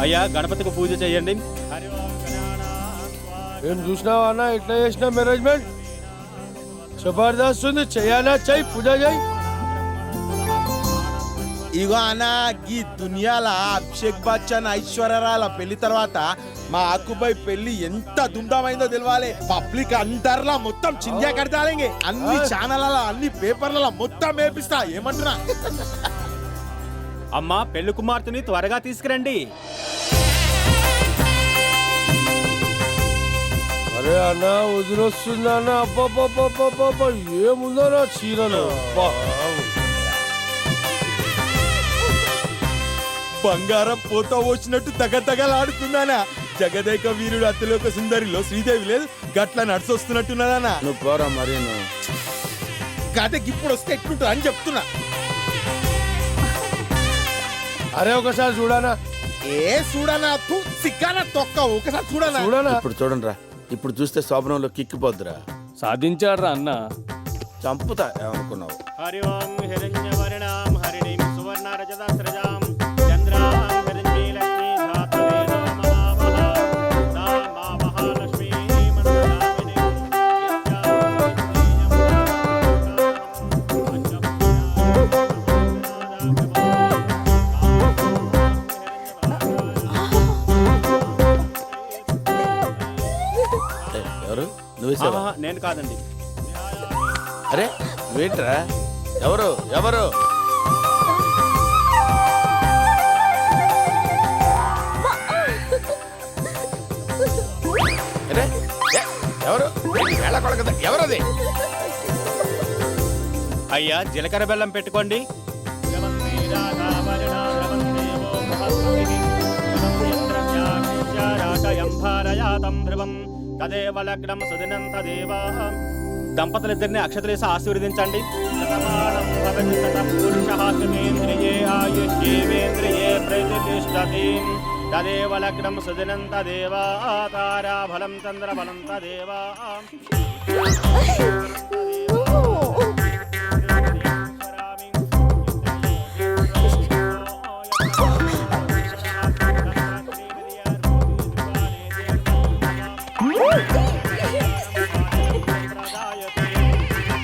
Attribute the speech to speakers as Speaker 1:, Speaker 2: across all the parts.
Speaker 1: అయ్యా గణపతికి పూజ చేయండి.
Speaker 2: ఏం చూసినావా అన్న ఎట్లా చేసిన మేనేజ్మెంట్ జబర్దస్త్ ఉంది. చెయ్యాలా చెయ్యి పూజ చెయ్యి.
Speaker 3: ఇగో అన్న ఈ దునియాల అభిషేక్ బచ్చన్ ఐశ్వర్యరాల పెళ్లి తర్వాత మా అక్కుపై పెళ్లి ఎంత దుమ్దామైందో తెలవాలి. పబ్లిక్ అందరిలా మొత్తం చింజా కడతాలింగే. అన్ని ఛానళ్ళ అన్ని పేపర్ల మొత్తం వేపిస్తా. ఏమంటున్నా?
Speaker 1: అమ్మా పెళ్లి కుమార్తెని త్వరగా తీసుకురండి.
Speaker 2: అరే అన్న వదిలొస్తుందా అన్న? అబ్బా ఏముందో నా చీరలు.
Speaker 3: బంగారం పోతా వచ్చినట్టు తగతగలాడుతున్నానా. జగదేక వీరుడు అతిలోక సుందరిలో శ్రీదేవి లేదు గట్ల నడిచొస్తున్నట్టున్నదానా.
Speaker 2: నువ్వు పోరా మరి
Speaker 3: కథకి ఇప్పుడు వస్తే ఎట్లుంటుంది అని చెప్తున్నా.
Speaker 2: అరే ఒకసారి చూడనా.
Speaker 3: ఏ చూడనా తూ సిగ్గానా తొక్క ఒకసారి చూడనా.
Speaker 2: చూడనా
Speaker 4: ఇప్పుడు చూడండి రా. ఇప్పుడు చూస్తే శోభనంలో కిక్కిపోద్దురా.
Speaker 2: సాధించాడ్రా అన్న.
Speaker 4: చంపుతా ఏమనుకున్నావు?
Speaker 1: హరి ఓం హిరణ్యవర్ణాం హరిణీం సువర్ణరజతస్రజాం చంద్రాం హిరణ్యలక్ష్మీ ధాత్రే నమః సా మహాలక్ష్మీ మంత్రామిని
Speaker 4: ఎవరు? నువ్వేసావా?
Speaker 1: నేను కాదండి.
Speaker 4: అరే వేట్రా. ఎవరు ఎవరు? అరే ఎవరు? ఎవరది?
Speaker 1: అయ్యా జీలకర్ర బెల్లం పెట్టుకోండి. దంపతులిద్దరిని అక్షతలేసి ఆశీర్వదించండి. తదేవ లగ్నం సుదినం తదేవ తారాఫలం చంద్రఫలం తదేవ.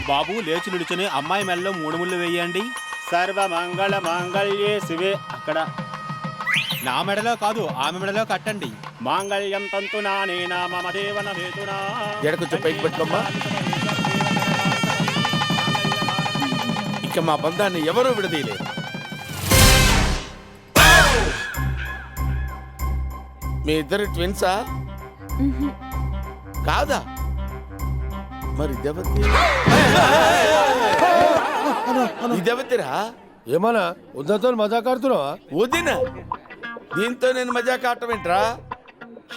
Speaker 1: బాబు లేచి నిలుచుని అమ్మాయి మెల్లో 3 ముళ్ళు వేయండి. సర్వమంగళ మాంగళ్యే శివే. అక్కడ నా మెడలో కాదు ఆమె మెడలో కట్టండి. మాంగళ్యం తంతునా నేనా మమ దేవన హేతునా.
Speaker 4: కొంచెం పైకి పెట్టుకోమ్మా. ఇక మా బంధాన్ని ఎవరూ విడదీయలేరు. మీ ఇద్దరు ట్విన్సా? కాదా? మరి ఇదెవతిరా?
Speaker 2: ఏమన్నా వద్దతో మజాక్ ఆడుతున్నావా?
Speaker 4: వదిన దీంతో నేను మజాక్ ఆడటమేంట్రా?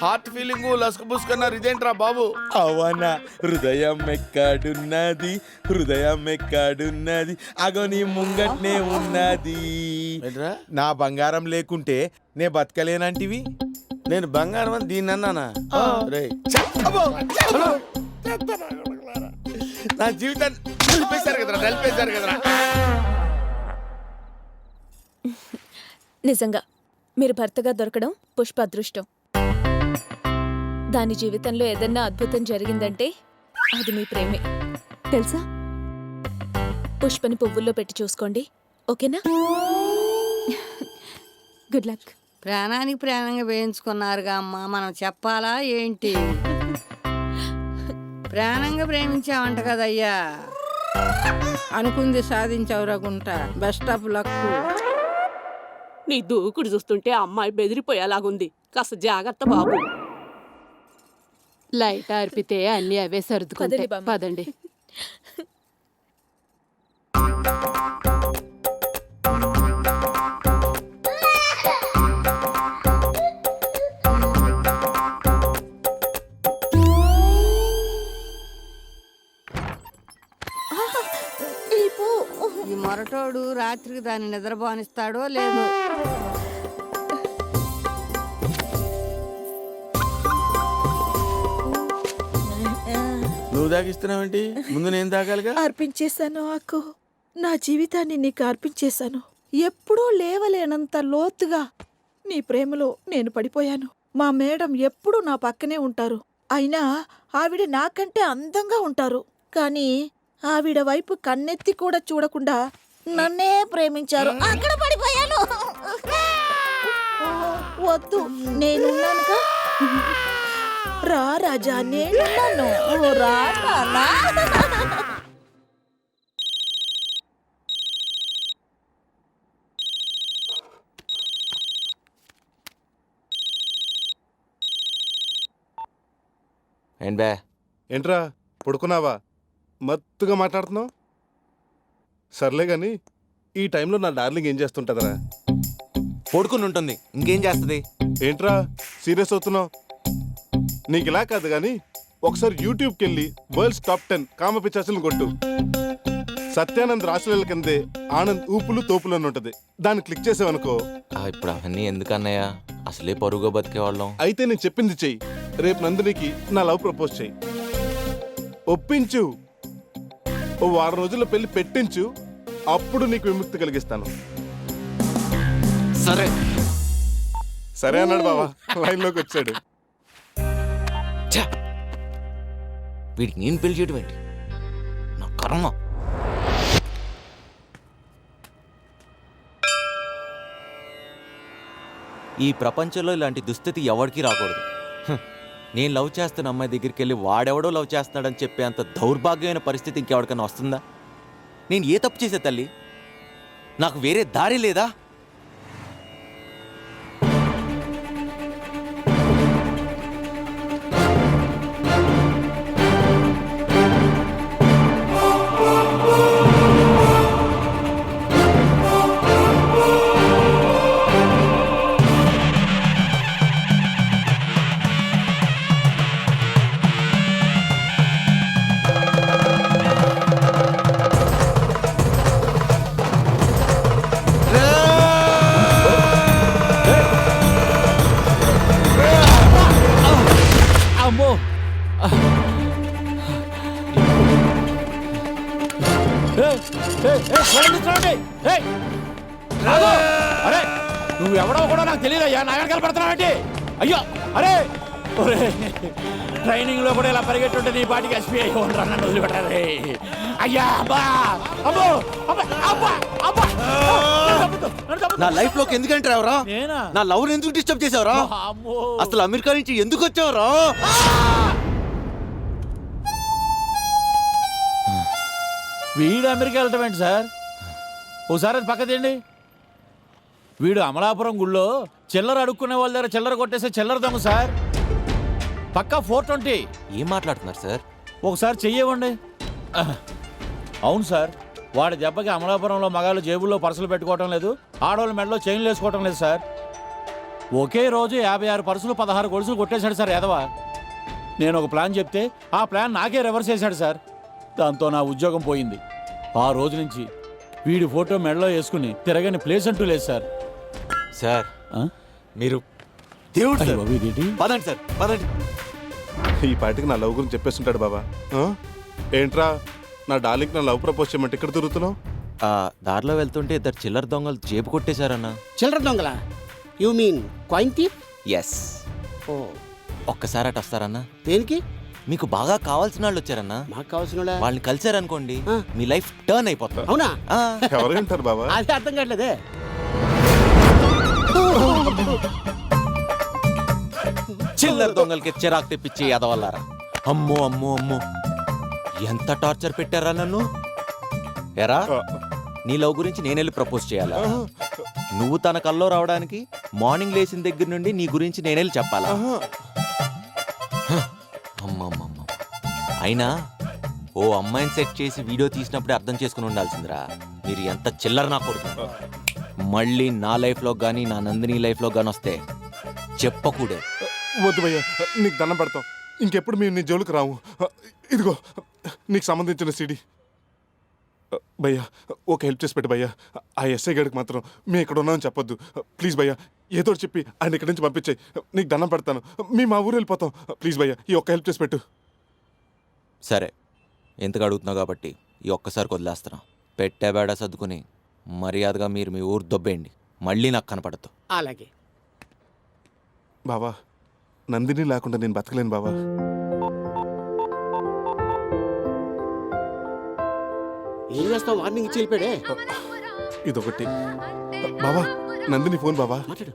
Speaker 4: హార్ట్ ఫీలింగ్ లసుకు పుసుకున్నారు ఇదేంట్రా బాబు?
Speaker 3: అవనా హృదయం ఎక్కడున్నది, హృదయం ఎక్కడున్నది, అగో నీ ముంగట్నే ఉన్నది.
Speaker 4: ఏంట్రా?
Speaker 3: నా బంగారం లేకుంటే నే బతకలేనంటివి.
Speaker 4: నేను బంగారం అని దీన్ని అన్నానా? రేయ్, నా జీవితాన్ని నలిపేశారు కదరా.
Speaker 5: నిజంగా మీరు భర్తగా దొరకడం పుష్ప అదృష్టం. దాని జీవితంలో ఏదన్నా అద్భుతం జరిగిందంటే అది మీ ప్రేమే తెలుసా. పుష్పని పువ్వుల్లో పెట్టి చూసుకోండి, ఓకేనా? Good luck.
Speaker 6: ప్రాణానికి ప్రాణంగా వేయించుకున్నారుగా అమ్మా, మనం చెప్పాలా ఏంటి? ప్రాణంగా ప్రేమించావంట కదయ్యా. అనుకుంది సాధించవరకుంటా. Best of luck.
Speaker 7: నీ దూకుడు చూస్తుంటే అమ్మాయి బెదిరిపోయేలాగుంది. కాస్త జాగ్రత్త బాబు. లైట్ అర్పితే అన్ని అవే సర్దుకుంటాయి. పదండి.
Speaker 6: ఈ మొరటోడు రాత్రికి దాన్ని నిద్రపోనిస్తాడో లేదో.
Speaker 4: నువ్వు దాగిస్తున్నావేంటి? ముందు నేను దాగాలిగా.
Speaker 8: అర్పించేశాను అక్కు. నా జీవితాన్ని నీకు అర్పించేశాను. ఎప్పుడూ లేవలేనంత లోతుగా నీ ప్రేమలో నేను పడిపోయాను. మా మేడం ఎప్పుడూ నా పక్కనే ఉంటారు. అయినా ఆవిడ నాకంటే అందంగా ఉంటారు. కానీ ఆవిడ వైపు కన్నెత్తి కూడా చూడకుండా నన్నే ప్రేమించారు. అక్కడ పడిపోయాను. వద్దు, నేనున్నానుగా. రా రాజా, నేనున్నాను. రా నాన్నా.
Speaker 9: ఏంటి బే?
Speaker 10: ఏంట్రా పడుకున్నావా? మత్తుగా మాట్లాడుతున్నావు. సర్లే గాని ఈ టైంలో నా డార్లింగ్ ఏం చేస్తుంటదరా?
Speaker 9: పడుకుని ఉంటుంది, ఇంకేం చేస్తుంది?
Speaker 10: ఏంట్రా సీరియస్ అవుతున్నావు? నీకు ఇలా కాదు కానీ ఒకసారి యూట్యూబ్కి వెళ్ళి వరల్డ్స్ టాప్ 10 కామ పిచ్చాసులను కొట్టు. సత్యానంద్ రాసుల కిందే ఆనంద్ ఊపులు తోపులు అని ఉంటది. దాన్ని క్లిక్ చేసావనుకో.
Speaker 9: ఇప్పుడు అవన్నీ ఎందుకన్నయ్యా? అసలే పరుగుగా బతికేవాళ్ళం.
Speaker 10: అయితే నేను చెప్పింది చెయ్యి. రేపు నందినికి నా లవ్ ప్రపోజ్ చెయ్యి. ఒప్పించు. ఓ వారం రోజుల్లో పెళ్లి పెట్టించు. అప్పుడు నీకు విముక్తి కలిగిస్తాను.
Speaker 9: సరే
Speaker 10: సరే అన్నాడు బావా. లైన్లోకి వచ్చాడు.
Speaker 9: వీడికి నేను పెళ్లి చేయడం ఏంటి? నా కర్మ. ఈ ప్రపంచంలో ఇలాంటి దుస్థితి ఎవరికి రాకూడదు. నేను లవ్ చేస్తున్న అమ్మాయి దగ్గరికి వెళ్ళి వాడెవడో లవ్ చేస్తున్నాడని చెప్పే అంత దౌర్భాగ్యమైన పరిస్థితి ఇంకెవరికైనా వస్తుందా? నేను ఏ తప్పు చేసే తల్లి? నాకు వేరే దారి లేదా?
Speaker 11: అమ్మో! అరే నువ్వు ఎవడో కూడా నాకు తెలియదయ్యా. నా వెనకాల పడుతున్నావేంటి? అయ్యో అరే ట్రైనింగ్ లో కూడా ఇలా పరిగెట్టుంటే నీ పాటికి ఎస్పీ అయ్యి ఉండరా. నన్ను వదిలిపెట్టారే అయ్యా.
Speaker 9: నా లైఫ్ లోకి ఎందుకంటే ఎవరా? నా లవ్ ఎందుకు డిస్టర్బ్ చేసావరా? అసలు అమెరికా నుంచి ఎందుకు వచ్చావరా?
Speaker 11: వీడు అమెరికా వెళ్ళటం ఏంటి సార్? ఓసారి అది పక్క తీయండి. వీడు అమలాపురం గుళ్ళో చిల్లర అడుక్కునే వాళ్ళ దగ్గర చిల్లర కొట్టేసే చిల్లర దొంగ సార్. పక్కా 420.
Speaker 9: ఏం మాట్లాడుతున్నారు సార్?
Speaker 11: ఒకసారి చెయ్యవండి. అవును సార్, వాడి దెబ్బకి అమలాపురంలో మగాళ్ళు జేబుల్లో పర్సులు పెట్టుకోవటం లేదు, ఆడవాళ్ళ మెడలో చైన్లు వేసుకోవటం లేదు సార్. ఒకే రోజు 56 పర్సులు 16 గొలుసులు కొట్టేశాడు సార్ ఎదవా. నేను ఒక ప్లాన్ చెప్తే ఆ ప్లాన్ నాకే రివర్స్ చేశాడు సార్. దాంతో నా ఉద్యోగం పోయింది. ఆ రోజు నుంచి వీడి ఫోటో మెడలో వేసుకుని తిరగని ప్లేస్ అంటూ లేదు సార్.
Speaker 9: సార్ మీరు దేవుడు సార్.
Speaker 11: పదండి సార్, పదండి.
Speaker 10: ఈ పాటికి నా లవ్ గురించి చెప్పేస్తుంటాడు బాబా. ఏంట్రా నా డార్లింగ్ నా లవ్ ప్రపోజ్ చేయమంటే ఇక్కడ తిరుగుతున్నావు?
Speaker 9: దారిలో వెళ్తుంటే ఇద్దరు చిల్లర దొంగలు జేబు కొట్టేశారన్నా.
Speaker 12: చిల్లర దొంగలా? You mean coin thief?
Speaker 9: Yes. ఒక్కసారి అటు వస్తారన్నా?
Speaker 12: దేనికి?
Speaker 9: మీకు బాగా కావాల్సిన వాళ్ళు వచ్చారన్నా.
Speaker 12: మాకు కావాల్సిన
Speaker 9: వాళ్ళని కలిసారనుకోండి మీ లైఫ్ టర్న్ అయిపోతుంది.
Speaker 12: అవునా?
Speaker 10: ఎవరు అంటారు బాబా?
Speaker 12: అది అర్థం కావట్లేదే.
Speaker 9: చిల్లర దొంగలకి చిరాకు తెప్పించి ఎదవల్లారా. అమ్మో అమ్మో అమ్మో ఎంత టార్చర్ పెట్టారా నన్ను. ఎరా నీ లవ్ గురించి నేను వెళ్ళి ప్రపోజ్ చేయాలా? నువ్వు తన కల్లో రావడానికి మార్నింగ్ లేచిన దగ్గర నుండి నీ గురించి నేను వెళ్ళి చెప్పాలా? అమ్మమ్మమ్మ. అయినా ఓ అమ్మాయిని సెట్ చేసి వీడియో తీసినప్పుడే అర్థం చేసుకుని ఉండాల్సిందిరా మీరు ఎంత చిల్లర నా కొడుకు. మళ్ళీ నా లైఫ్లో కానీ నా నందిని లైఫ్లో కానీ వస్తే చెప్పకూడే.
Speaker 10: వద్దు భయ్యా, నీకు దండం పెడతాం. ఇంకెప్పుడు మేము నీ జోలికి రాము. ఇదిగో నీకు సంబంధించిన సిడి. భయ్యా ఒక హెల్ప్ చేసి పెట్టు భయ్యా. ఆ ఎస్ఐ గడికి మాత్రం మేము ఇక్కడ ఉన్నామని చెప్పొద్దు ప్లీజ్ భయ్యా. ఏదో చెప్పి ఆయన ఇక్కడి నుంచి పంపించాయి. నీకు దండం పెడతాను. మేము మా ఊరు వెళ్ళిపోతాం. ప్లీజ్ భయ్యా ఈ ఒక్క హెల్ప్ చేసి పెట్టు.
Speaker 9: సరే ఎంతగా అడుగుతున్నావు కాబట్టి ఈ ఒక్కసారి వదిలేస్తున్నా. పెట్టే బేడా సర్దుకుని మర్యాదగా మీరు మీ ఊరు దొబ్బేయండి. మళ్ళీ నాకు కనపడద్దు.
Speaker 12: అలాగే.
Speaker 10: బావా నందిని లేకుండా నేను బతకలేను బావా.
Speaker 12: ఏం చేస్తావు? మార్నింగ్ ఇచ్చి వెళ్ళిపోయాడే.
Speaker 10: ఇదొకటి. బావా నందిని ఫోన్ బావా.
Speaker 12: మాట్లాడు.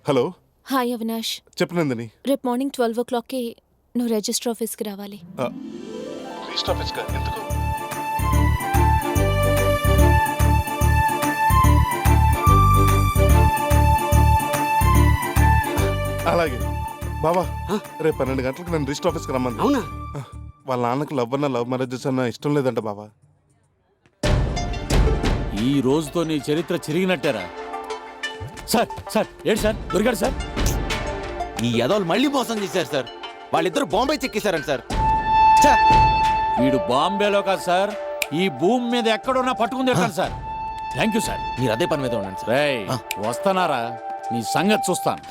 Speaker 10: హలో
Speaker 5: హాయ్ అవినాష్,
Speaker 10: చెప్పు నందిని.
Speaker 5: రేపు మార్నింగ్ 12 o'clockకి నువ్వు రిజిస్టర్ ఆఫీస్కి రావాలి.
Speaker 10: రిజిస్టర్ ఆఫీస్కా? ఎందుకు? అలాగే బావా, రేపు 12 గంటలకు నన్ను రిజిస్టర్ ఆఫీస్కి రమ్మంది.
Speaker 12: అవునా?
Speaker 10: వాళ్ళ నాన్నకు లవ్ అన్న లవ్ మ్యారేజెస్ అన్న ఇష్టం లేదంట బావా.
Speaker 11: ఈ రోజుతో నీ చరిత్ర చిరిగినట్టారా? సార్ సార్ ఏంటి సార్ దొరికాడు సార్?
Speaker 9: ఈ యదవులు మళ్ళీ మోసం చేశారు సార్. వాళ్ళిద్దరు బాంబే చెక్కేశారంట సార్.
Speaker 11: వీడు బాంబేలో కాదు సార్, ఈ భూమి మీద ఎక్కడున్నా పట్టుకుని తింటాను సార్. Thank you sir.
Speaker 9: మీరు అదే పని మీద ఉండండి సార్.
Speaker 11: రేయ్ వస్తున్నారా? నీ సంగతి చూస్తాను.